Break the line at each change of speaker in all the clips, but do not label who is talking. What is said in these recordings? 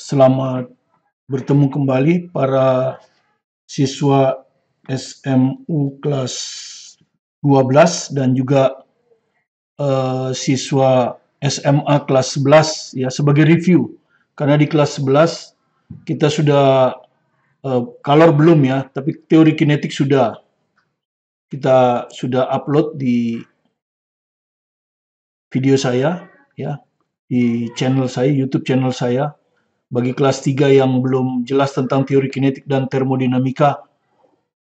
Selamat bertemu kembali para siswa SMU kelas 12 dan juga siswa SMA kelas 11 ya, sebagai review. Karena di kelas 11 kita sudah color belum ya, tapi teori kinetik sudah. Kita sudah upload di video saya ya, di channel saya, YouTube channel saya. Bagi kelas 3 yang belum jelas tentang teori kinetik dan termodinamika,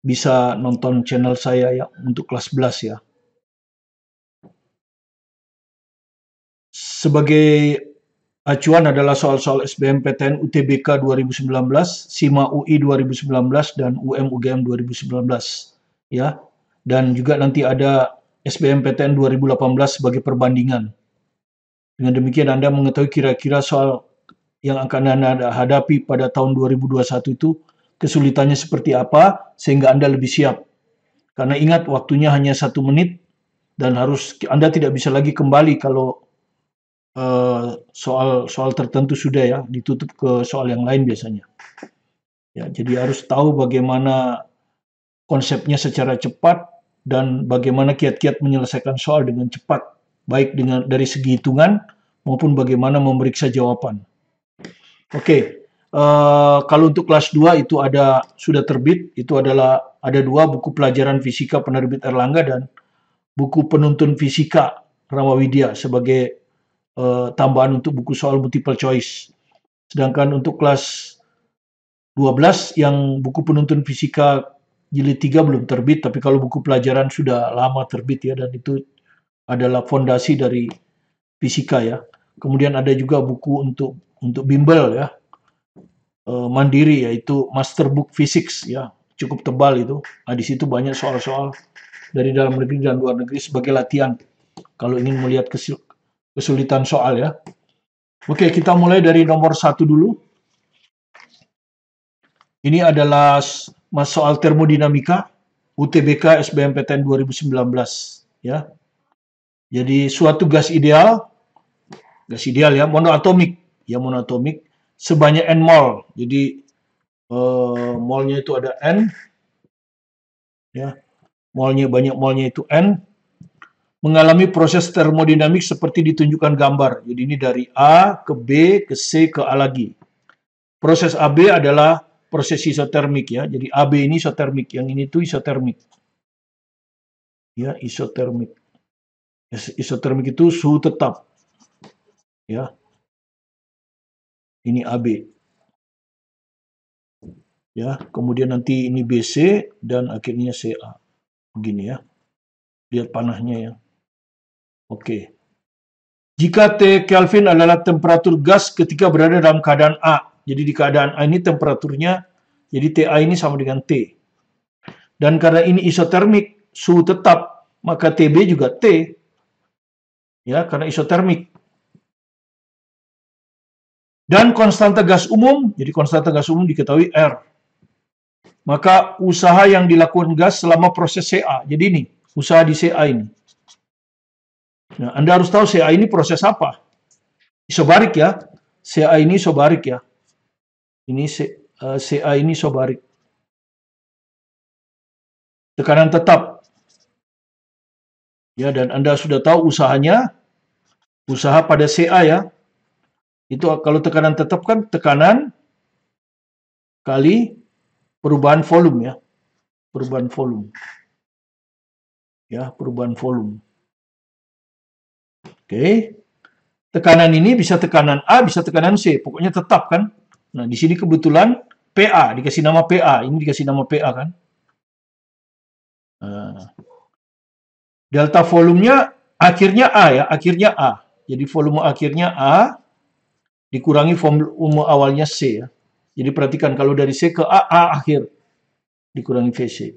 bisa nonton channel saya ya untuk kelas 11 ya. Sebagai acuan adalah soal-soal SBMPTN UTBK 2019, SIMA UI 2019 dan UM-UGM 2019 ya. Dan juga nanti ada SBMPTN 2018 sebagai perbandingan. Dengan demikian Anda mengetahui kira-kira soal yang akan Anda hadapi pada tahun 2021 itu kesulitannya seperti apa, sehingga Anda lebih siap. Karena ingat, waktunya hanya 1 menit, dan Anda tidak bisa lagi kembali kalau soal tertentu sudah ya, ditutup ke soal yang lain biasanya. Ya, jadi harus tahu bagaimana konsepnya secara cepat, dan bagaimana kiat-kiat menyelesaikan soal dengan cepat, baik dari segi hitungan, maupun bagaimana memeriksa jawaban. Oke, kalau untuk kelas 2 itu sudah terbit, itu adalah ada 2 buku pelajaran fisika penerbit Erlangga dan buku penuntun fisika Ramawidya sebagai tambahan untuk buku soal multiple choice. Sedangkan untuk kelas 12 yang buku penuntun fisika jilid 3 belum terbit, tapi kalau buku pelajaran sudah lama terbit ya, dan itu adalah fondasi dari fisika ya. Kemudian ada juga buku untuk bimbel ya, mandiri, yaitu Master Book Physics ya, cukup tebal itu. Nah, di situ banyak soal-soal dari dalam negeri dan luar negeri sebagai latihan kalau ingin melihat kesulitan soal ya. Oke, kita mulai dari nomor 1 dulu. Ini adalah soal termodinamika UTBK SBMPTN 2019 ya. Jadi suatu gas ideal ya, monoatomik sebanyak N mol. Jadi molnya itu ada N ya. Banyak molnya itu N, mengalami proses termodinamik seperti ditunjukkan gambar. Jadi ini dari A ke B ke C ke A lagi. Proses AB adalah proses isotermik ya. Jadi AB ini isotermik, yang ini tuh isotermik. Ya, isotermik. Isotermik itu suhu tetap. Ya. Ini AB. Ya, kemudian nanti ini BC dan akhirnya CA. Begini ya. Lihat panahnya ya. Oke. Jika T Kelvin adalah temperatur gas ketika berada dalam keadaan A. Jadi di keadaan A ini temperaturnya, jadi TA ini sama dengan T. Dan karena ini isotermik, suhu tetap, maka TB juga T. Ya, karena isotermik. Dan konstanta gas umum, jadi konstanta gas umum diketahui R. Maka usaha yang dilakukan gas selama proses CA. Jadi ini, usaha di CA ini. Nah, Anda harus tahu CA ini proses apa. Isobarik ya. CA ini isobarik ya. Ini CA ini isobarik. Tekanan tetap. Ya, dan Anda sudah tahu usahanya. Usaha pada CA ya. Itu kalau tekanan tetap kan tekanan kali perubahan volume ya. Perubahan volume. Ya, perubahan volume. Oke. Tekanan ini bisa tekanan A, bisa tekanan C. Pokoknya tetap kan. Nah, di sini kebetulan PA, dikasih nama PA. Ini dikasih nama PA kan. Nah, delta volumenya akhirnya A ya, akhirnya A. Jadi volume akhirnya A dikurangi volume awalnya C ya. Jadi perhatikan, kalau dari C ke A akhir dikurangi VC.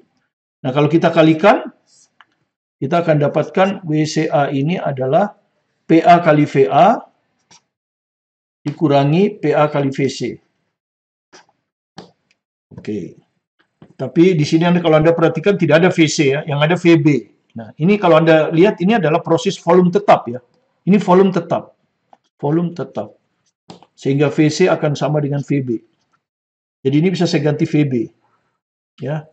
Nah, kalau kita kalikan, kita akan dapatkan WCA ini adalah PA kali VA dikurangi PA kali VC. Oke. Tapi di sini kalau Anda perhatikan tidak ada VC ya, yang ada VB. Nah, ini kalau Anda lihat, ini adalah proses volume tetap ya. Ini volume tetap. Volume tetap. Sehingga VC akan sama dengan VB. Jadi ini bisa saya ganti VB. Ya,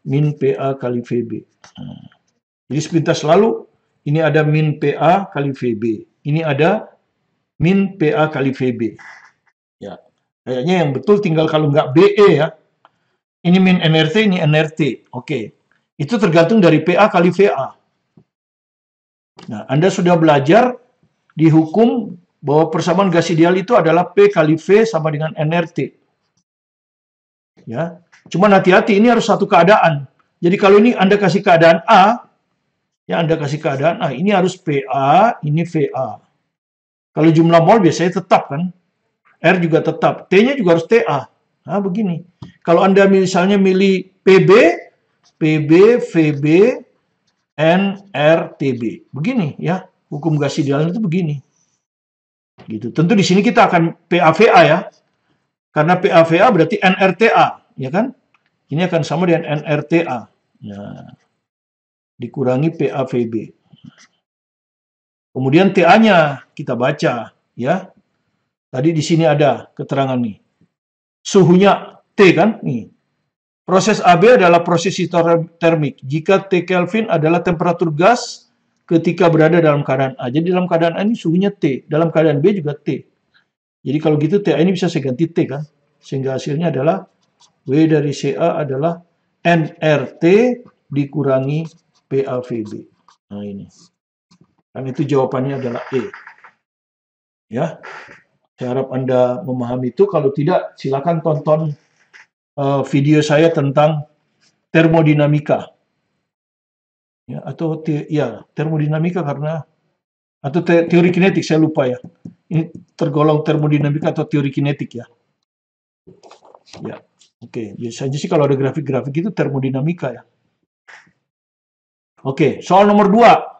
min PA kali VB. Nah, jadi sepintas lalu, ini ada min PA kali VB. Ini ada min PA kali VB. Ya, kayaknya yang betul tinggal kalau nggak BE ya. Ini min NRT, ini NRT. Oke. Itu tergantung dari PA kali VA. Nah, Anda sudah belajar di hukum bahwa persamaan gas ideal itu adalah P kali V sama dengan NRT. Ya, cuman hati-hati, ini harus satu keadaan. Jadi kalau ini Anda kasih keadaan A, ya Anda kasih keadaan A, ini harus PA, ini VA. Kalau jumlah mol biasanya tetap kan, R juga tetap, T-nya juga harus TA. Nah, begini. Kalau Anda misalnya milih PB, VB, NRTB. Begini ya, hukum gas ideal itu begini. Gitu. Tentu di sini kita akan PAVA ya. Karena PAVA berarti NRTA, ya kan? Ini akan sama dengan NRTA. Nah, dikurangi PAVB. Kemudian TA-nya kita baca, ya. Tadi di sini ada keterangan nih. Suhunya T kan? Nih. Proses AB adalah proses isotermik. Jika T Kelvin adalah temperatur gas ketika berada dalam keadaan A. Jadi dalam keadaan A ini suhunya T. Dalam keadaan B juga T. Jadi kalau gitu TA ini bisa saya ganti T kan. Sehingga hasilnya adalah W dari CA adalah NRT dikurangi PAVB. Nah ini. Dan itu jawabannya adalah E. Ya. Saya harap Anda memahami itu. Kalau tidak, silakan tonton video saya tentang termodinamika. Ya, atau termodinamika karena atau teori kinetik, saya lupa ya. Ini tergolong termodinamika atau teori kinetik ya. Ya, oke. Biasanya sih kalau ada grafik-grafik itu termodinamika ya. Oke, soal nomor 2.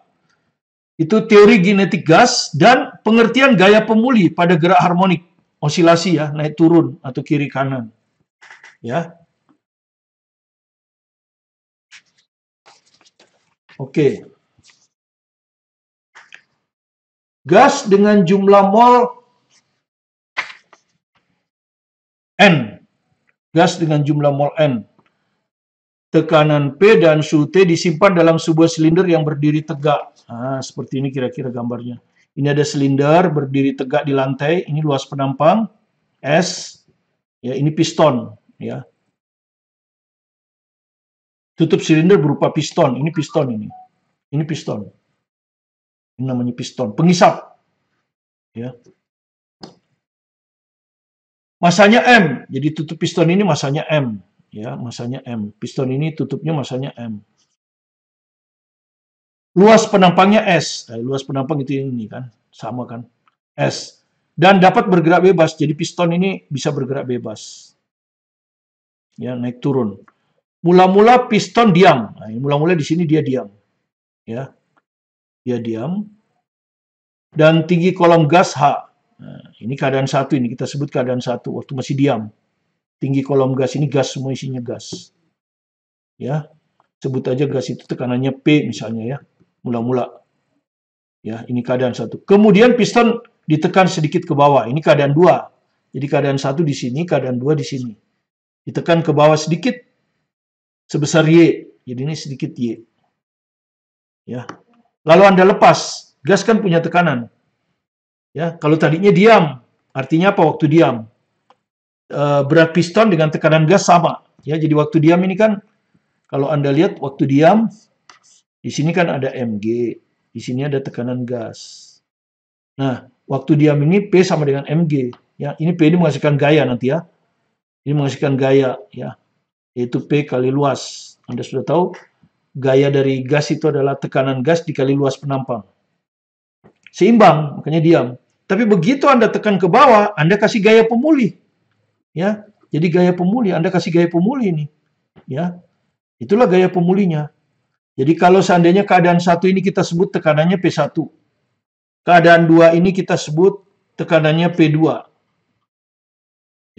Itu teori kinetik gas dan pengertian gaya pemuli pada gerak harmonik. Osilasi ya, naik turun atau kiri kanan. Ya. Oke. Gas dengan jumlah mol N. Gas dengan jumlah mol N. Tekanan P dan suhu T disimpan dalam sebuah silinder yang berdiri tegak. Nah, seperti ini kira-kira gambarnya. Ini ada silinder berdiri tegak di lantai. Ini luas penampang S. Ya, ini piston. Ya. Tutup silinder berupa piston. Ini piston ini. Ini piston. Ini namanya piston. Pengisap. Ya. Masanya M. Jadi tutup piston ini masanya M. Ya, masanya M. Piston ini tutupnya masanya M. Luas penampangnya S. Nah, luas penampang itu ini kan. Sama kan. S. Dan dapat bergerak bebas. Jadi piston ini bisa bergerak bebas. Ya, naik turun. Mula-mula piston diam. Nah, mula-mula di sini dia diam. Ya. Dia diam. Dan tinggi kolom gas H. Nah, ini keadaan 1 ini. Kita sebut keadaan 1 waktu masih diam. Tinggi kolom gas ini gas, semua isinya gas. Ya. Sebut aja gas itu tekanannya P misalnya ya. Mula-mula. Ya, ini keadaan 1. Kemudian piston ditekan sedikit ke bawah. Ini keadaan 2. Jadi keadaan 1 di sini, keadaan 2 di sini. Ditekan ke bawah sedikit sebesar Y. Jadi ini sedikit Y. Ya. Lalu Anda lepas. Gas kan punya tekanan. Ya, kalau tadinya diam, artinya apa waktu diam? Berat piston dengan tekanan gas sama. Ya, jadi waktu diam ini kan, kalau Anda lihat waktu diam, di sini kan ada Mg, di sini ada tekanan gas. Nah, waktu diam ini P sama dengan Mg. Ya, ini P ini menghasilkan gaya nanti ya. Ini menghasilkan gaya ya, yaitu P kali luas. Anda sudah tahu, gaya dari gas itu adalah tekanan gas dikali luas penampang. Seimbang, makanya diam. Tapi begitu Anda tekan ke bawah, Anda kasih gaya pemulih. Ya, jadi gaya pemulih, Anda kasih gaya pemulih ini. Ya, itulah gaya pemulihnya. Jadi kalau seandainya keadaan 1 ini kita sebut tekanannya P1. Keadaan 2 ini kita sebut tekanannya P2.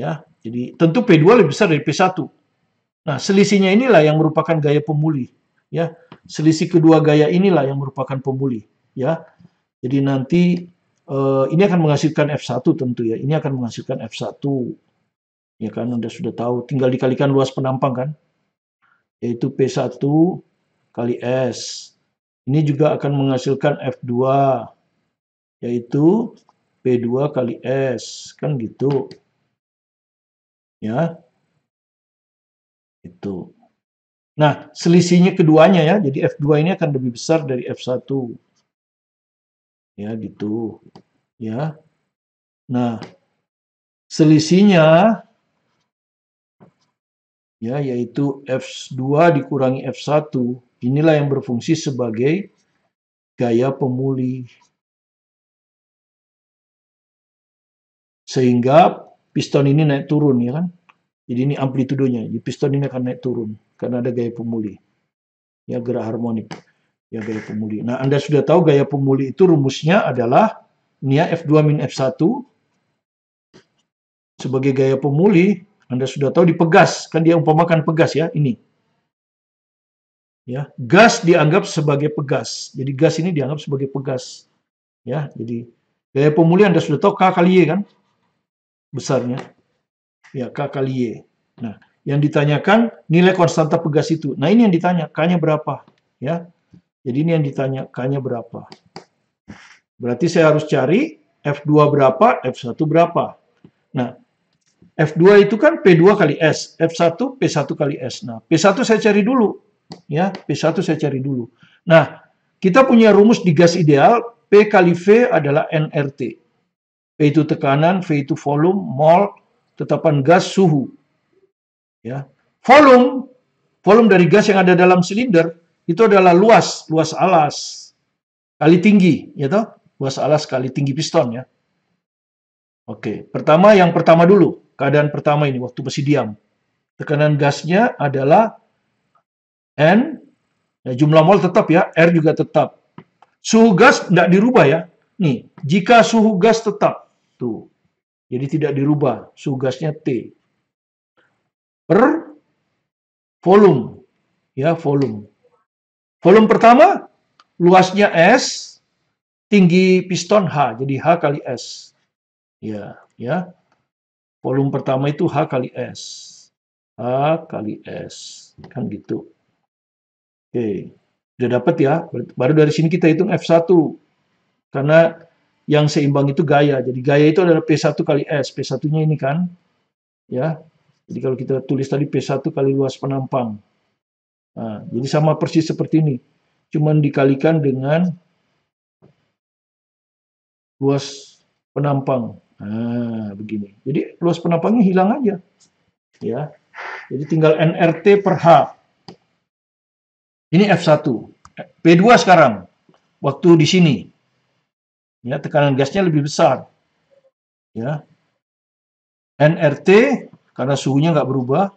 Ya, jadi tentu P2 lebih besar dari P1. Nah, selisihnya inilah yang merupakan gaya pemulih. Ya, selisih kedua gaya inilah yang merupakan pemulih. Ya, jadi nanti Ini akan menghasilkan F1 tentu ya. Ini akan menghasilkan F1. Ya kan, Anda sudah tahu. Tinggal dikalikan luas penampang kan. Yaitu P1 kali S. Ini juga akan menghasilkan F2. Yaitu P2 kali S. Kan gitu. Ya. Itu. Nah, selisihnya keduanya ya. Jadi F2 ini akan lebih besar dari F1. Ya, gitu. Ya. Nah, selisihnya ya yaitu F2 dikurangi F1. Inilah yang berfungsi sebagai gaya pemulih. Sehingga piston ini naik turun ya kan. Jadi ini amplitudenya. Jadi piston ini akan naik turun karena ada gaya pemulih. Ya, gerak harmonik. Ya, gaya pemulih. Nah, Anda sudah tahu gaya pemulih itu rumusnya adalah ini ya F2 min F1 sebagai gaya pemulih. Anda sudah tahu dipegas, kan dia umpamakan pegas ya, ini. Ya, gas dianggap sebagai pegas. Jadi gas ini dianggap sebagai pegas. Ya, jadi gaya pemulih Anda sudah tahu K kali Y kan? Besarnya. Ya, K kali Y. Nah, yang ditanyakan nilai konstanta pegas itu. Nah, ini yang ditanya, K-nya berapa? Ya. Jadi ini yang ditanya, K-nya berapa? Berarti saya harus cari F2 berapa, F1 berapa. Nah, F2 itu kan P2 kali S, F1 P1 kali S. Nah, P1 saya cari dulu. Ya, P1 saya cari dulu. Nah, kita punya rumus di gas ideal, P kali V adalah nRT. P itu tekanan, V itu volume, mol, tetapan gas, suhu. Ya. Volume dari gas yang ada dalam silinder itu adalah luas alas kali tinggi, ya toh? Luas alas kali tinggi piston ya. Oke, yang pertama dulu, keadaan pertama ini waktu masih diam. Tekanan gasnya adalah N, ya, jumlah mol tetap ya, R juga tetap. Suhu gas tidak dirubah ya. Nih, jika suhu gas tetap, tuh, jadi tidak dirubah, suhu gasnya T. Per volume, ya volume. Volume pertama, luasnya S, tinggi piston H, jadi H kali S. Ya. Volume pertama itu H kali S. H kali S. Kan gitu. Oke. Sudah dapat ya. Baru dari sini kita hitung F1. Karena yang seimbang itu gaya. Jadi gaya itu adalah P1 kali S. P1-nya ini kan. Ya. Jadi kalau kita tulis tadi P1 kali luas penampang. Nah, jadi sama persis seperti ini. Cuman dikalikan dengan luas penampang. Nah, begini. Jadi luas penampangnya hilang aja. Ya. Jadi tinggal nRT per H. Ini F1. P2 sekarang. Waktu di sini. Ya, tekanan gasnya lebih besar. Ya. nRT karena suhunya nggak berubah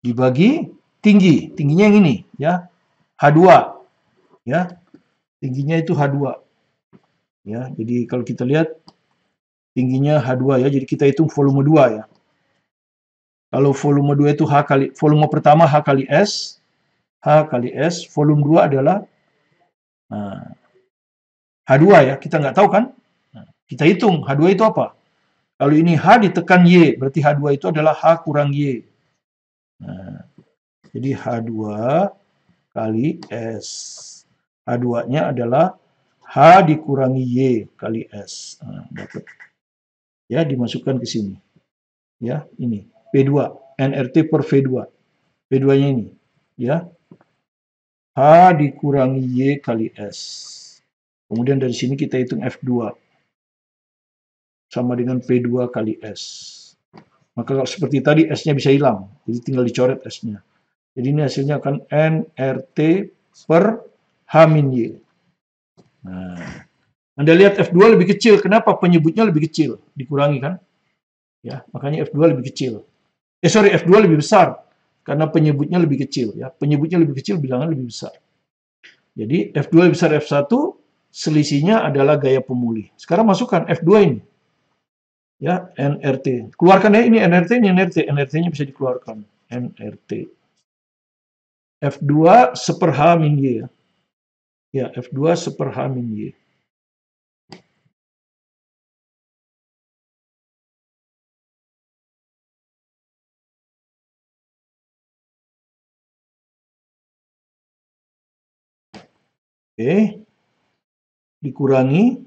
dibagi tinggi. Tingginya yang ini, ya. H2. Ya. Tingginya itu H2. Ya, jadi kalau kita lihat tingginya H2 ya. Jadi kita hitung volume 2 ya. Kalau volume 2 itu volume pertama H kali S, volume 2 adalah H2 ya, kita nggak tahu kan? Nah, kita hitung H2 itu apa? Kalau ini H ditekan Y, berarti H2 itu adalah H kurang Y. Nah, jadi H2 kali S. H2-nya adalah H dikurangi Y kali S. Nah, dapat. Ya, dimasukkan ke sini. Ya, ini. P2, nRT per V2. V2-nya ini. Ya. H dikurangi Y kali S. Kemudian dari sini kita hitung F2. Sama dengan P2 kali S. Maka kalau seperti tadi S-nya bisa hilang. Jadi tinggal dicoret S-nya. Jadi ini hasilnya akan nRT per H min Y. Nah, Anda lihat F2 lebih kecil. Kenapa? Penyebutnya lebih kecil. Dikurangi kan? Ya, makanya F2 lebih kecil. F2 lebih besar. Karena penyebutnya lebih kecil. Ya, penyebutnya lebih kecil, bilangan lebih besar. Jadi F2 lebih besar F1, selisihnya adalah gaya pemulih. Sekarang masukkan F2 ini. Ya, nRT. Keluarkan ya, ini nRT, ini nRT. nRT-nya bisa dikeluarkan. nRT. F2 seper H min Y ya. Ya, F2 seper H min Y. Oke. Dikurangi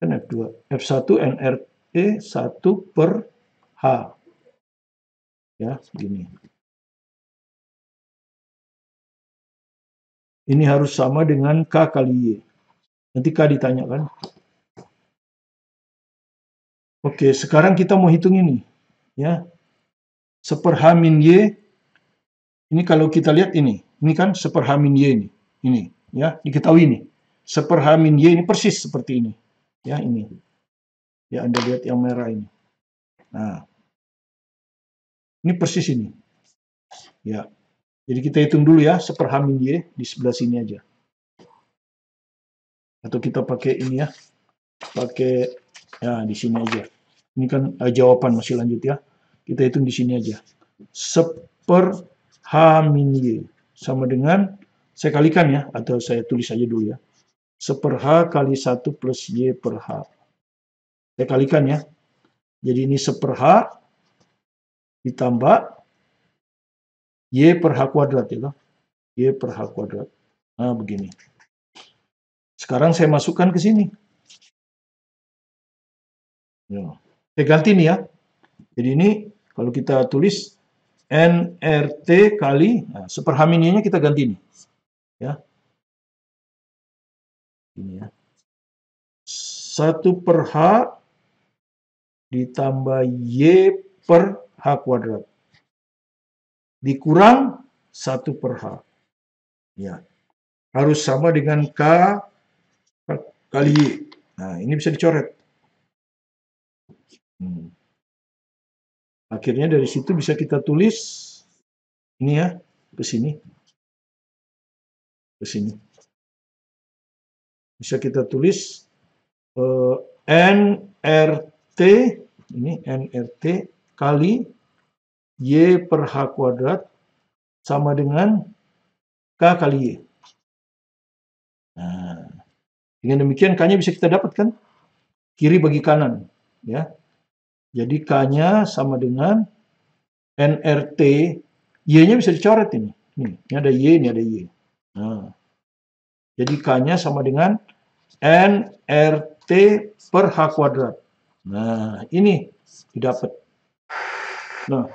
kan F2. F1 nRT 1 per H. Ya, segini. Ini harus sama dengan K kali Y. Nanti K ditanyakan. Oke, sekarang kita mau hitung ini. Ya. 1 per H min Y. Ini kalau kita lihat ini. Ini kan 1 per H min Y ini. Ini. Ya, diketahui ini. 1 per H min Y ini persis seperti ini. Ya, ini. Ya, Anda lihat yang merah ini. Nah. Ini persis ini. Ya. Jadi kita hitung dulu ya, 1 per H min Y di sebelah sini aja. Atau kita pakai ini ya. Pakai ya di sini aja. Ini kan jawaban masih lanjut ya. Kita hitung di sini aja. 1 per H min Y sama dengan, saya kalikan ya, atau saya tulis aja dulu ya. 1 per H kali 1 plus Y per H. Saya kalikan ya. Jadi ini 1 per H ditambah Y per H kuadrat ya. Y per H kuadrat. Nah, begini. Sekarang saya masukkan ke sini. Ya. Saya ganti nih ya. Jadi ini kalau kita tulis nRT kali, nah, 1 per H min Y-nya kita ganti nih. Ya. Ini ya. 1 per H ditambah Y per H kuadrat. Dikurang 1 per H. Ya. Harus sama dengan K kali Y. Nah, ini bisa dicoret. Akhirnya dari situ bisa kita tulis ini ya, ke sini. Ke sini. Bisa kita tulis nRT, ini nRT kali Y per H kuadrat sama dengan K kali Y. Nah, dengan demikian K-nya bisa kita dapatkan kiri bagi kanan. Ya. Jadi K-nya sama dengan nRT, Y-nya bisa dicoret ini. Ini ada Y, ini ada Y. Nah, jadi K-nya sama dengan nRT per H kuadrat. Nah, ini didapat. Nah,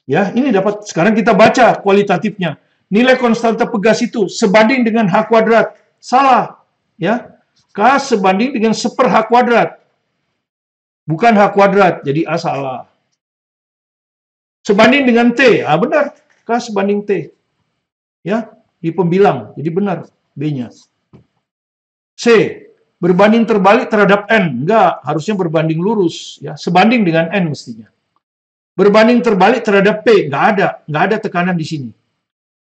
ya, ini dapat. Sekarang kita baca kualitatifnya. Nilai konstanta pegas itu sebanding dengan H kuadrat. Salah. Ya. K sebanding dengan 1 per H kuadrat. Bukan H kuadrat, jadi A salah. Sebanding dengan T, benar. K sebanding T. Ya, di pembilang, jadi benar B-nya. C, berbanding terbalik terhadap N. Enggak, harusnya berbanding lurus. Ya, sebanding dengan N mestinya. Berbanding terbalik terhadap P, enggak ada tekanan di sini.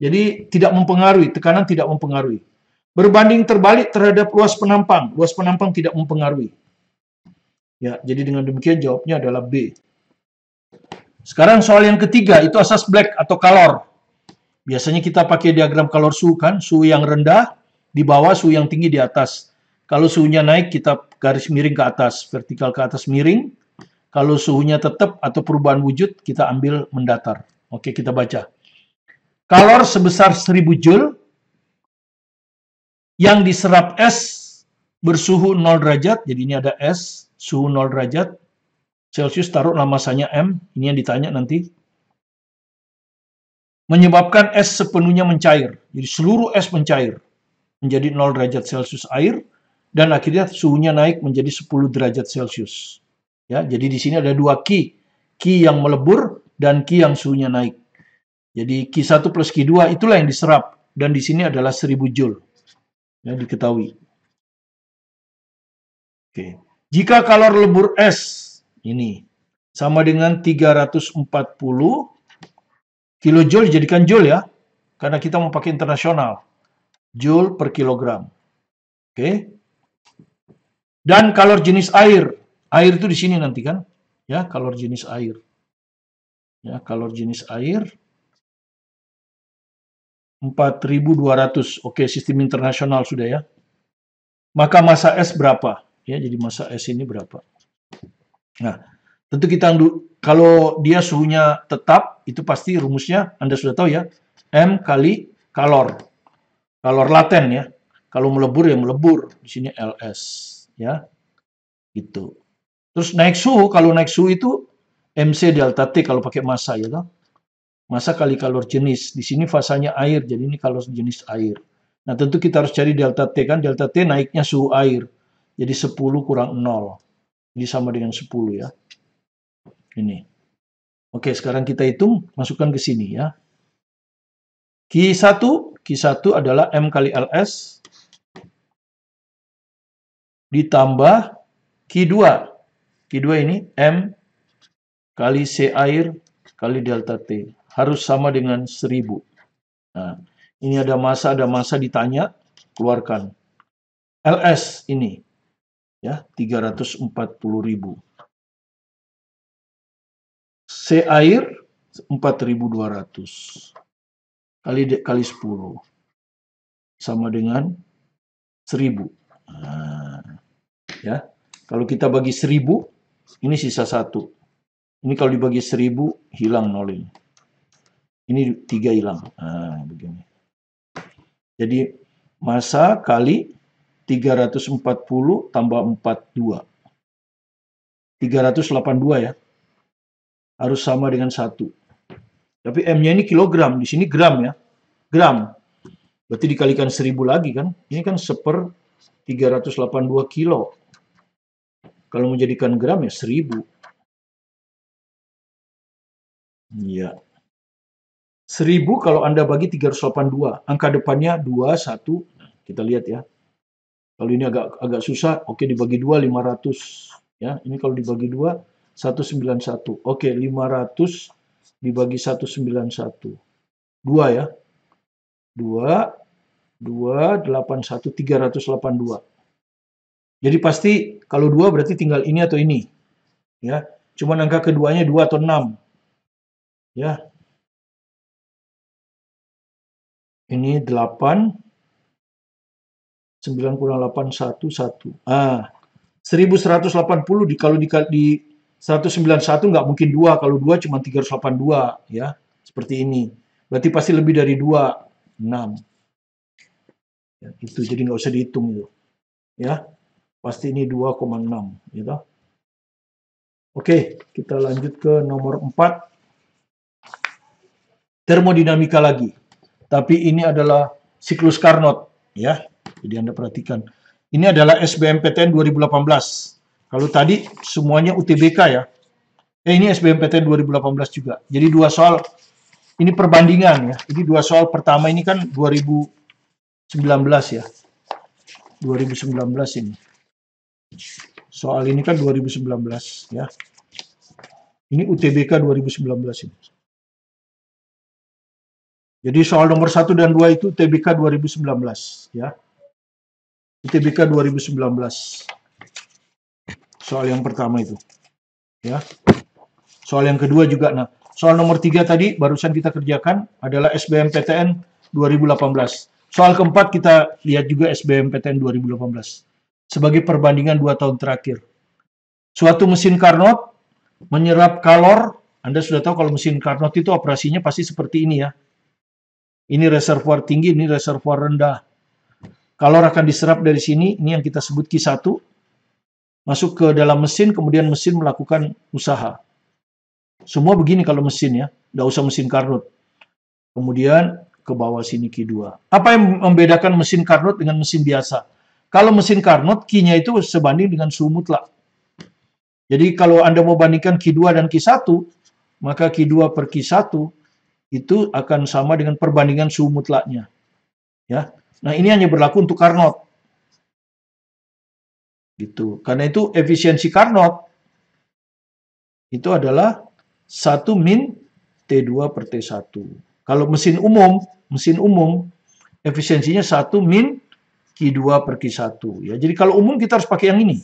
Jadi tidak mempengaruhi, tekanan tidak mempengaruhi. Berbanding terbalik terhadap luas penampang tidak mempengaruhi. Ya, jadi dengan demikian jawabnya adalah B. Sekarang soal yang ketiga, itu asas Black atau kalor. Biasanya kita pakai diagram kalor suhu kan, suhu yang rendah di bawah, suhu yang tinggi di atas. Kalau suhunya naik, kita garis miring ke atas, vertikal ke atas miring. Kalau suhunya tetap atau perubahan wujud, kita ambil mendatar. Oke, kita baca. Kalor sebesar 1000 Joule yang diserap S bersuhu 0 derajat, jadi ini ada S, suhu 0 derajat, Celcius taruhlah masanya M, ini yang ditanya nanti. Menyebabkan es sepenuhnya mencair, jadi seluruh es mencair menjadi 0 derajat Celcius air, dan akhirnya suhunya naik menjadi 10 derajat Celcius. Ya, jadi di sini ada dua Q yang melebur dan Q yang suhunya naik. Jadi Q1 plus Q2 itulah yang diserap, dan di sini adalah 1000 Joule. Ya, diketahui. Oke. Jika kalor lebur es ini sama dengan 340 kilojoule, jadikan joule ya, karena kita mau pakai internasional. Joule per kilogram. Oke. Dan kalor jenis air. Air itu di sini nanti kan. Ya, kalor jenis air. Ya, kalor jenis air 4200. Oke, sistem internasional sudah ya. Maka massa es berapa? Ya, jadi massa es ini berapa? Nah, tentu kita kalau dia suhunya tetap, itu pasti rumusnya Anda sudah tahu ya, M kali kalor. kalor laten ya. Kalau melebur ya melebur. Di sini LS ya. Gitu. Terus naik suhu, kalau naik suhu itu MC delta T kalau pakai massa ya toh. Massa kali kalor jenis. Di sini fasanya air, jadi ini kalor jenis air. Nah, tentu kita harus cari delta T kan. Delta T naiknya suhu air. Jadi 10 kurang 0. Jadi sama dengan 10 ya. Ini. Oke, sekarang kita hitung, masukkan ke sini ya. Q1 adalah M kali LS ditambah Q2. Q2 ini M kali C air kali delta T. Harus sama dengan 1000. Nah, ini ada massa ditanya, keluarkan. LS ini ya 340.000. C air 4.200 kali 10 sama dengan 1000. Nah, ya. Kalau kita bagi 1000, ini sisa 1. Ini kalau dibagi 1000 hilang 0 ini. Ini 3 hilang. Nah, begini. Jadi massa kali 340 tambah 42. 382 ya. Harus sama dengan 1. Tapi M-nya ini kilogram, di sini gram ya. Gram. Berarti dikalikan 1000 lagi kan. Ini kan 1/382 kilo. Kalau menjadikan gram ya 1000. Iya. 1000 kalau Anda bagi 382. Angka depannya 2, 1. Kita lihat ya. Kalau ini agak susah, oke dibagi 2, 500. Ya, ini kalau dibagi 2, 191. Oke, 500 dibagi 191. 2 ya. 2, 81, 382. Jadi pasti kalau 2 berarti tinggal ini atau ini. Ya. Cuman angka keduanya 2 atau 6. Ya. Ini 8. 9 kurang 8, 1, 1. 1180 kalau di 191 nggak mungkin 2. Kalau 2 cuma 382. Ya. Seperti ini. Berarti pasti lebih dari 2. 6. Ya, itu jadi nggak usah dihitung itu. Ya. Pasti ini 2,6. Gitu. Oke, kita lanjut ke nomor 4. Termodinamika lagi. Tapi ini adalah siklus Carnot. Ya. Jadi Anda perhatikan. Ini adalah SBMPTN 2018. Kalau tadi semuanya UTBK ya. Ini SBMPTN 2018 juga. Jadi 2 soal. Ini perbandingan ya. Jadi 2 soal pertama ini kan 2019 ya. 2019 ini. Soal ini kan 2019 ya. Ini UTBK 2019 ini. Jadi soal nomor 1 dan 2 itu UTBK 2019 ya. UTBK 2019. Soal yang pertama itu. Ya. Soal yang kedua juga. Nah, soal nomor 3 tadi barusan kita kerjakan adalah SBMPTN 2018. Soal keempat kita lihat juga SBMPTN 2018. Sebagai perbandingan 2 tahun terakhir. Suatu mesin Carnot menyerap kalor. Anda sudah tahu kalau mesin Carnot itu operasinya pasti seperti ini ya. Ini reservoir tinggi, ini reservoir rendah. Kalor akan diserap dari sini, ini yang kita sebut Q1. Masuk ke dalam mesin, kemudian mesin melakukan usaha. Semua begini kalau mesin ya, nggak usah mesin Carnot. Kemudian ke bawah sini Q2. Apa yang membedakan mesin Carnot dengan mesin biasa? Kalau mesin Carnot, Q-nya itu sebanding dengan suhu mutlak. Jadi kalau Anda mau bandingkan Q2 dan Q1, maka Q2 per Q1 itu akan sama dengan perbandingan suhu mutlaknya. Ya. Nah, ini hanya berlaku untuk Carnot. Gitu. Karena itu efisiensi Carnot itu adalah 1 min T2 per T1. Kalau mesin umum efisiensinya 1 min Q2 per Q1 ya. Jadi kalau umum kita harus pakai yang ini.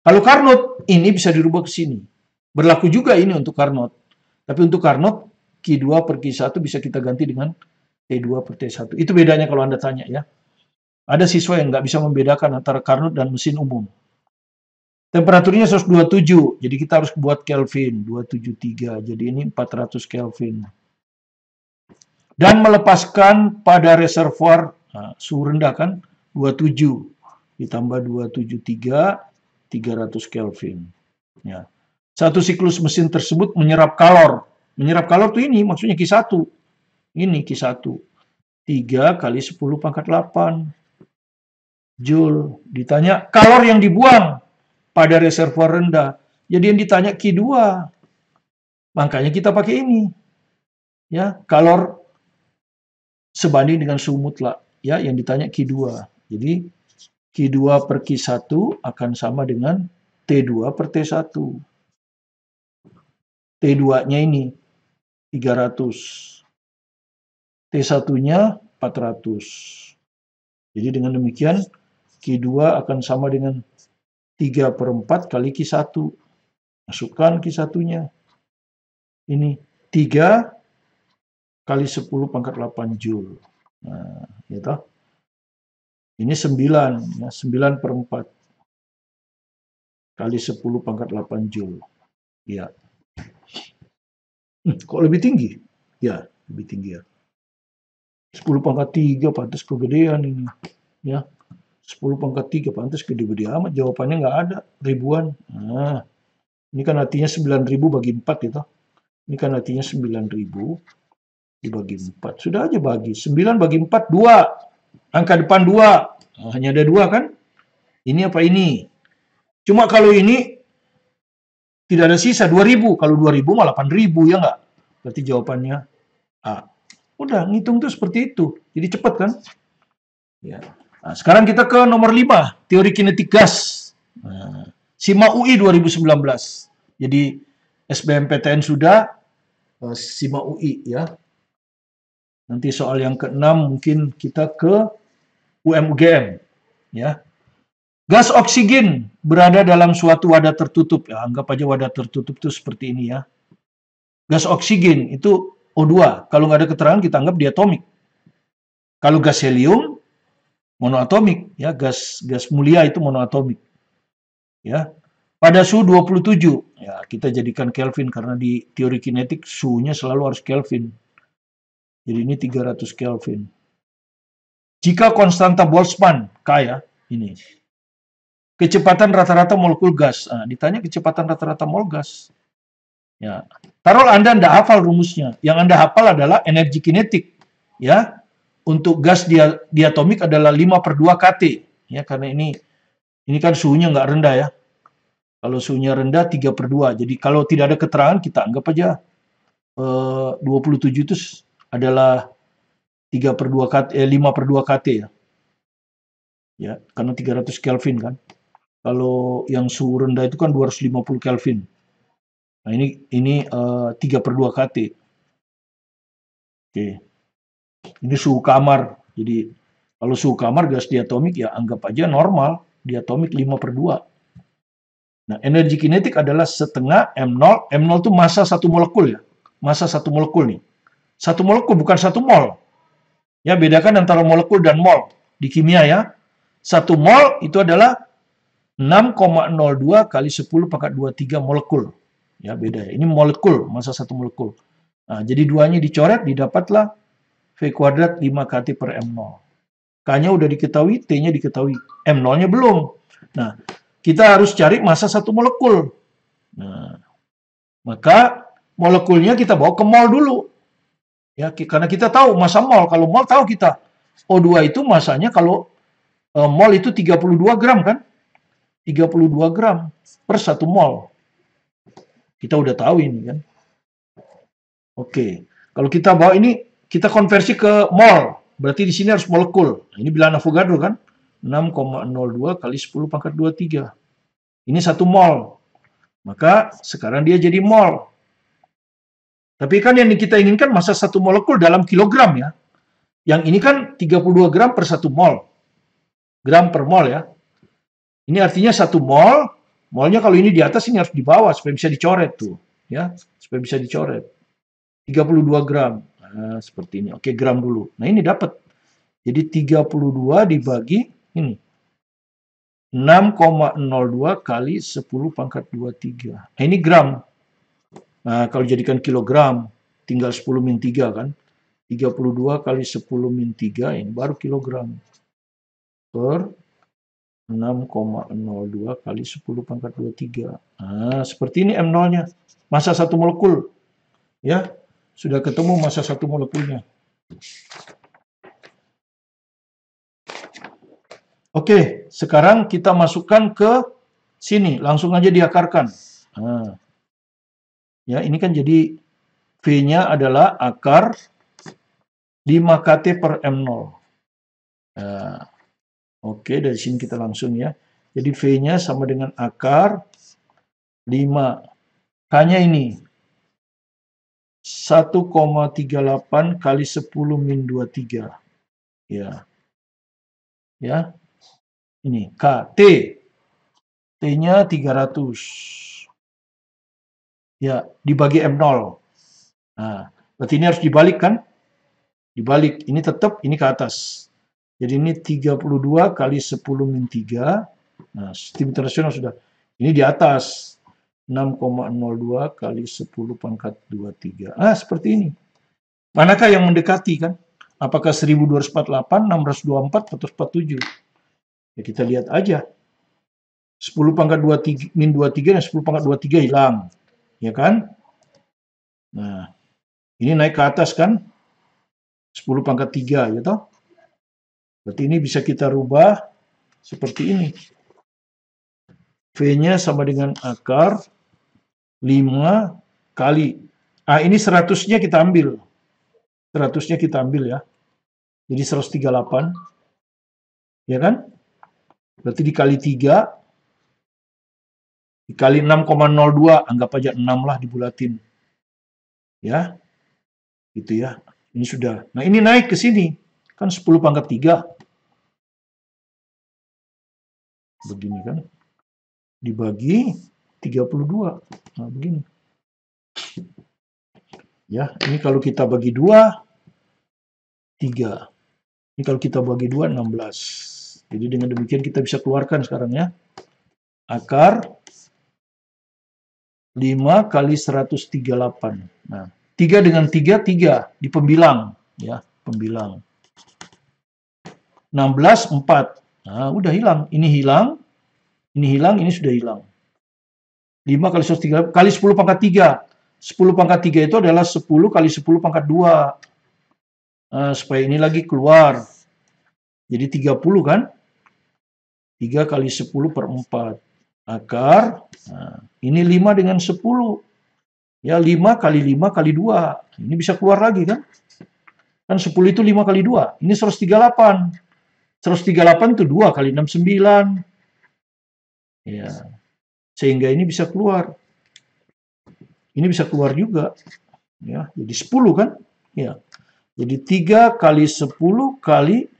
Kalau Carnot ini bisa dirubah ke sini. Berlaku juga ini untuk Carnot. Tapi untuk Carnot Q2 per Q1 bisa kita ganti dengan T2 per T1. Itu bedanya kalau Anda tanya ya. Ada siswa yang nggak bisa membedakan antara Carnot dan mesin umum. Temperaturnya 127, jadi kita harus buat Kelvin, 273. Jadi ini 400 Kelvin. dan melepaskan pada reservoir suhu rendah kan 27 ditambah 273 300 Kelvin. Ya. Satu siklus mesin tersebut menyerap kalor. Menyerap kalor tuh ini maksudnya Q1. Ini Q1. 3 kali 10 pangkat 8 Joule. Ditanya kalor yang dibuang pada reservoir rendah. Jadi yang ditanya Q2. Makanya kita pakai ini. Ya, kalor sebanding dengan suhu mutlak. Ya, yang ditanya Q2. Jadi Q2 per Q1 akan sama dengan T2 per T1. T2-nya ini 300. T1-nya 400. Jadi dengan demikian Q2 akan sama dengan 3/4 kali Q1. Masukkan Q1-nya. Ini 3 kali 10 pangkat 8 Joule. Nah, gitu. Ini 9, ya, 9/4 kali 10 pangkat 8 Joule. Ya. Kok lebih tinggi? Ya, lebih tinggi ya. 10 pangkat 3 pantas kegedean ini. Ya. 10 pangkat 3 pantas gede-gede amat. Jawabannya nggak ada. Ribuan. Nah, ini kan artinya 9.000 bagi 4 gitu. Ini kan artinya 9.000 dibagi 4. Sudah aja bagi. 9 bagi 4, 2. Angka depan 2. Nah, hanya ada 2 kan? Ini apa ini? Cuma kalau ini tidak ada sisa 2.000. Kalau 2.000 malah 8.000 ya nggak? Berarti jawabannya A. Udah, ngitung tuh seperti itu. Jadi cepat kan? Ya. Nah, sekarang kita ke nomor 5. Teori kinetik gas. Nah, SIMA UI 2019. Jadi SBMPTN sudah, SIMA UI ya. Nanti soal yang ke-6 mungkin kita ke UM-UGM. Ya. Gas oksigen berada dalam suatu wadah tertutup. Ya, anggap aja wadah tertutup itu seperti ini ya. Gas oksigen itu O2. Kalau nggak ada keterangan kita anggap diatomik. Kalau gas helium monoatomik, ya gas mulia itu monoatomik. Ya. Pada suhu 27, ya kita jadikan Kelvin karena di teori kinetik suhunya selalu harus Kelvin. Jadi ini 300 Kelvin. Jika konstanta Boltzmann, K ya, ini. Kecepatan rata-rata molekul gas. Nah, ditanya kecepatan rata-rata mol gas. Ya. Taruh Anda tidak hafal rumusnya. Yang Anda hafal adalah energi kinetik. Ya. Untuk gas diatomik adalah 5/2 kT. Ya, karena ini kan suhunya nggak rendah ya. Kalau suhunya rendah 3/2. Jadi kalau tidak ada keterangan kita anggap aja 27 itu adalah 3/2 kT, 5/2 kT ya. Ya, karena 300 Kelvin kan. Kalau yang suhu rendah itu kan 250 Kelvin. Nah, ini 3/2 kT. Oke. Ini suhu kamar. Jadi kalau suhu kamar gas diatomik ya anggap aja normal, diatomik 5/2. Nah, energi kinetik adalah setengah M0. M0 itu massa satu molekul ya. Massa satu molekul nih. Satu molekul bukan 1 mol. Ya, bedakan antara molekul dan mol di kimia ya. 1 mol itu adalah 6,02 kali 10 pangkat 23 molekul. Ya, beda ya. Ini molekul, massa satu molekul. Nah, jadi duanya dicoret, didapatlah V kuadrat 5 kT per M0. K-nya udah diketahui, T-nya diketahui. M0-nya belum. Nah, kita harus cari massa satu molekul. Nah, maka molekulnya kita bawa ke mol dulu. Ya, karena kita tahu massa mol. Kalau mol tahu kita. O2 itu massanya kalau mol itu 32 gram kan? 32 gram per 1 mol. Kita udah tahu ini kan. Oke. Kalau kita bawa ini, kita konversi ke mol. Berarti di sini harus molekul. Nah, ini bilangan Avogadro kan. 6,02 kali 10 pangkat 23. Ini 1 mol. Maka sekarang dia jadi mol. Tapi kan yang kita inginkan massa 1 molekul dalam kilogram ya. Yang ini kan 32 gram per 1 mol. Gram per mol ya. Ini artinya 1 mol. Molnya kalau ini di atas, ini harus di bawah supaya bisa dicoret tuh. Ya, supaya bisa dicoret. 32 gram. Nah, seperti ini. Oke, gram dulu. Nah, ini dapat. Jadi 32 dibagi ini. 6,02 kali 10 pangkat 23. Nah, ini gram. Nah, kalau jadikan kilogram, tinggal 10 min 3 kan. 32 kali 10 min 3, ini baru kilogram. Per 6,02 kali 10 pangkat 23. Nah, seperti ini M0-nya. Massa satu molekul. Ya, sudah ketemu massa satu molekulnya. Oke, sekarang kita masukkan ke sini. Langsung aja diakarkan. Nah, ya, ini kan jadi V-nya adalah akar 5 kT per M0. Nah, oke, dari sini kita langsung ya. Jadi V-nya sama dengan akar 5. K-nya ini 1,38 kali 10 min 23. Ya. Ya. Ini K. T. T-nya 300. Ya, dibagi M0. Nah, berarti ini harus dibalik kan? Dibalik. Ini tetap, ini ke atas. Jadi ini 32 kali 10 min 3. Nah, sistem internasional sudah. Ini di atas. 6,02 kali 10 pangkat 23. Ah, seperti ini. Manakah yang mendekati kan? Apakah 1248, 624, atau 47? Ya, kita lihat aja. 10 pangkat 23, min 23 dan 10 pangkat 23 hilang. Ya kan? Nah, ini naik ke atas kan? 10 pangkat 3, ya toh? Berarti ini bisa kita rubah seperti ini. V-nya sama dengan akar 5 kali. Ah, ini 100-nya kita ambil. 100-nya kita ambil ya. Jadi 138. Ya kan? Berarti dikali 3. Dikali 6,02. Anggap aja 6 lah dibulatin. Ya. Gitu ya. Ini sudah. Nah, ini naik ke sini. Kan 10 pangkat 3. Begini kan. Dibagi 32. Nah, begini. Ya, ini kalau kita bagi 2, 3. Ini kalau kita bagi 2, 16. Jadi dengan demikian kita bisa keluarkan sekarang ya. Akar 5 kali 138. Nah, 3 dengan 3, 3. Di pembilang. Ya, pembilang. 16, 4. Nah, udah hilang. Ini hilang. Ini hilang, ini sudah hilang. 5 kali 138 kali 10 pangkat 3. 10 pangkat 3 itu adalah 10 kali 10 pangkat 2. Nah, supaya ini lagi keluar. Jadi 30 kan? 3 kali 10 per 4. Akar, nah, ini 5 dengan 10. Ya, 5 kali 5 kali 2. Ini bisa keluar lagi kan? Kan 10 itu 5 kali 2. Ini 138. 138 itu 2 kali 6, 9. Ya. Sehingga ini bisa keluar. Ini bisa keluar juga. Ya, jadi 10 kan? Ya. Jadi 3 kali 10 kali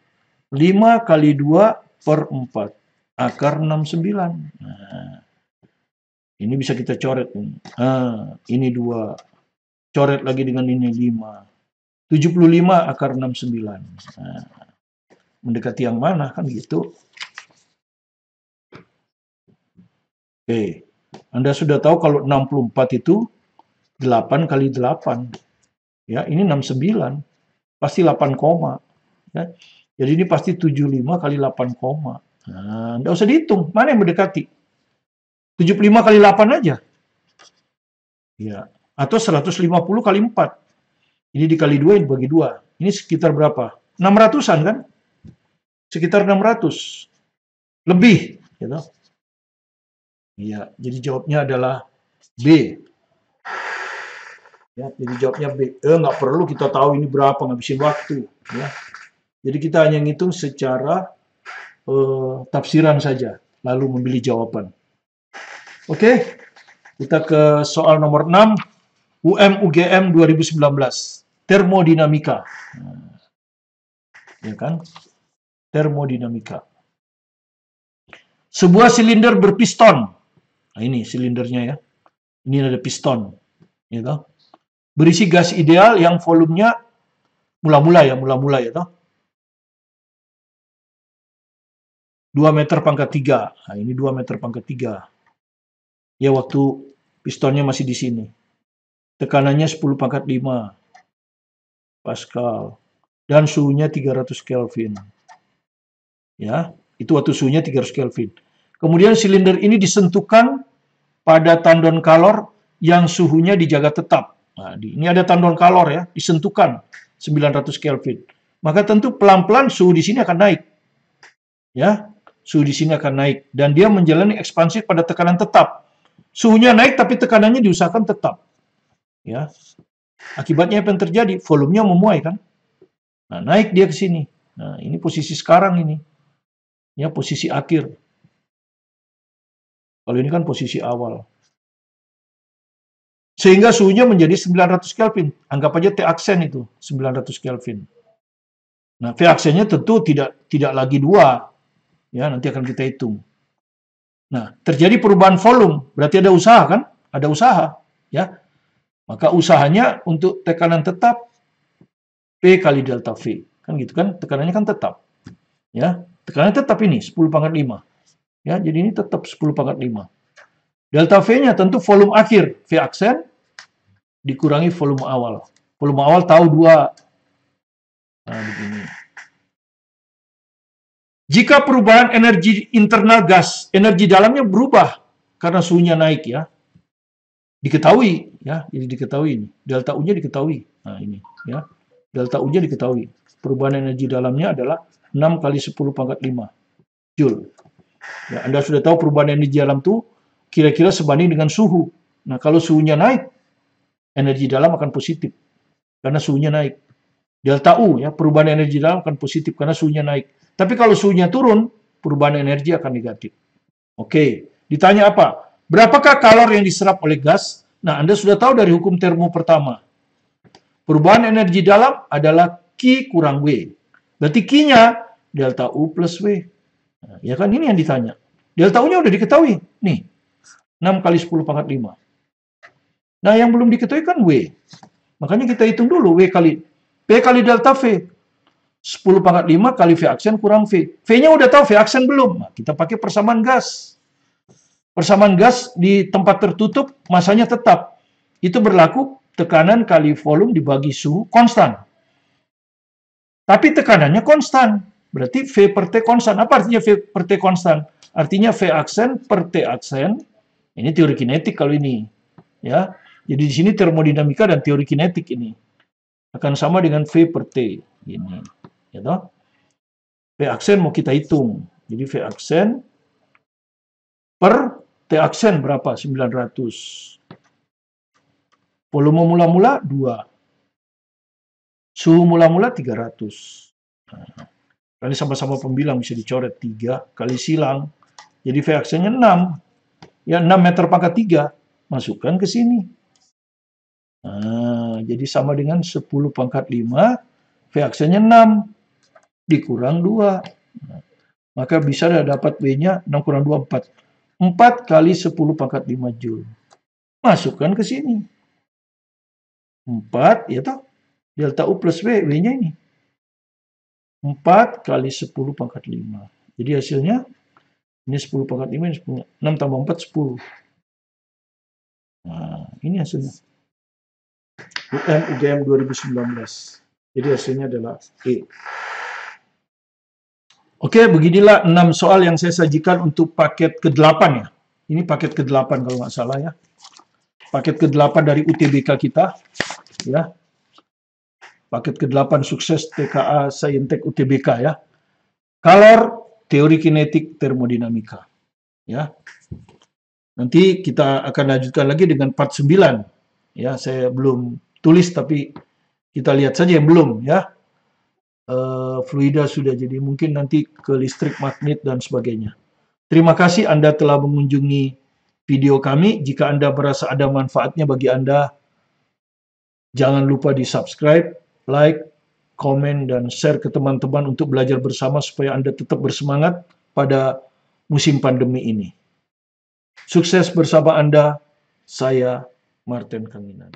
5 kali 2 per 4. Akar 69. Nah, ini bisa kita coret. Nah, ini 2. Coret lagi dengan ini 5. 75 akar 69. Nah, mendekati yang mana kan gitu. Oke. Anda sudah tahu kalau 64 itu 8 kali 8. Ya, ini 69. Pasti 8 koma. Ya. Jadi ini pasti 75 kali 8 koma. Nah, enggak usah dihitung. Mana yang mendekati? 75 kali 8 aja. Ya. Atau 150 kali 4. Ini dikali 2, ini dibagi 2. Ini sekitar berapa? 600-an kan? Sekitar 600. Lebih. Gitu. Ya, jadi jawabnya adalah B. Ya, jadi jawabnya B. Nggak perlu kita tahu ini berapa, ngabisin waktu. Ya. Jadi kita hanya ngitung secara tafsiran saja, lalu memilih jawaban. Oke, kita ke soal nomor 6, UM-UGM 2019, termodinamika. Nah, ya kan? Termodinamika. Sebuah silinder berpiston. Nah, ini silindernya ya. Ini ada piston. Gitu. Berisi gas ideal yang volumenya mula-mula ya toh. 2 meter pangkat 3. Nah, ini 2 meter pangkat 3. Ya, waktu pistonnya masih di sini. Tekanannya 10 pangkat 5. Pascal. Dan suhunya 300 Kelvin. Ya, itu waktu suhunya 300 Kelvin. Kemudian silinder ini disentuhkan pada tandon kalor yang suhunya dijaga tetap. Nah, ini ada tandon kalor ya, disentuhkan 900 Kelvin. Maka tentu pelan-pelan suhu di sini akan naik. Ya, suhu di sini akan naik dan dia menjalani ekspansi pada tekanan tetap. Suhunya naik tapi tekanannya diusahakan tetap. Ya. Akibatnya apa yang terjadi? Volumenya memuai kan? Nah, naik dia ke sini. Nah, ini posisi sekarang ini. Ya, posisi akhir. Kalau ini kan posisi awal. Sehingga suhunya menjadi 900 Kelvin. Anggap aja T aksen itu, 900 Kelvin. Nah, V aksennya tentu tidak lagi 2. Ya, nanti akan kita hitung. Nah, terjadi perubahan volume, berarti ada usaha kan? Ada usaha, ya. Maka usahanya untuk tekanan tetap P kali delta V. Kan gitu kan? Tekanannya kan tetap. Ya, tekanan tetap ini 10⁻⁵. Ya, jadi ini tetap 10⁻⁵. Delta V-nya tentu volume akhir, V aksen dikurangi volume awal. Volume awal tahu 2. Nah, begini. Jika perubahan energi internal gas, energi dalamnya berubah karena suhunya naik ya. Diketahui ya, jadi diketahui ini. Delta U-nya diketahui. Nah, ini ya. Delta U-nya diketahui. Perubahan energi dalamnya adalah 6 kali 10⁻⁵ Joule. Ya, Anda sudah tahu perubahan energi dalam itu kira-kira sebanding dengan suhu. Nah, kalau suhunya naik, energi dalam akan positif karena suhunya naik. Delta U ya, perubahan energi dalam akan positif karena suhunya naik. Tapi kalau suhunya turun, perubahan energi akan negatif. Oke, ditanya apa? Berapakah kalor yang diserap oleh gas? Nah, Anda sudah tahu dari hukum termo pertama. Perubahan energi dalam adalah Q kurang W. Berarti Q-nya delta U plus W. Nah, ya kan, ini yang ditanya. Delta U-nya udah diketahui. Nih, 6 kali 10⁻⁵. Nah, yang belum diketahui kan W. Makanya kita hitung dulu W kali P kali delta V. 10⁻⁵ kali V aksen kurang V. V-nya udah tahu, V aksen belum. Nah, kita pakai persamaan gas. Persamaan gas di tempat tertutup, masanya tetap. Itu berlaku tekanan kali volume dibagi suhu konstan. Tapi tekanannya konstan. Berarti V per T konstan. Apa artinya V per T konstan? Artinya V aksen per T aksen. Ini teori kinetik kalau ini. Ya. Jadi di sini termodinamika dan teori kinetik ini. Akan sama dengan V per T. Ini. Ya toh? V aksen mau kita hitung. Jadi V aksen per T aksen berapa? 900. Volume mula-mula 2. Suhu mula-mula 300. Nah, kali sama-sama pembilang bisa dicoret 3 kali silang. Jadi V aksennya 6. Ya 6 meter pangkat 3. Masukkan ke sini. Nah, jadi sama dengan 10⁻⁵. V aksennya 6. Dikurang 2. Nah, maka bisa dapat W-nya 6 kurang 2, 4. 4 kali 10⁻⁵ Joule. Masukkan ke sini. 4, ya toh? Delta U plus W, W-nya ini. 4 kali 10⁻⁵. Jadi hasilnya, ini 10⁻⁵, ini 10. 6 tambah 4, 10. Nah, ini hasilnya. UN UGM 2019. Jadi hasilnya adalah E. Oke, beginilah 6 soal yang saya sajikan untuk paket ke-8 ya. Ini paket ke-8 kalau nggak salah ya. Paket ke-8 dari UTBK kita. Ya. Paket ke-8 sukses TKA Saintek UTBK ya. Kalor, teori kinetik, termodinamika. Ya. Nanti kita akan lanjutkan lagi dengan part 9. Ya, saya belum tulis tapi kita lihat saja yang belum ya. Fluida sudah, jadi mungkin nanti ke listrik magnet dan sebagainya. Terima kasih Anda telah mengunjungi video kami. Jika Anda merasa ada manfaatnya bagi Anda, jangan lupa di subscribe, like, komen, dan share ke teman-teman untuk belajar bersama supaya Anda tetap bersemangat pada musim pandemi ini. Sukses bersama Anda, saya Martin Kanginan.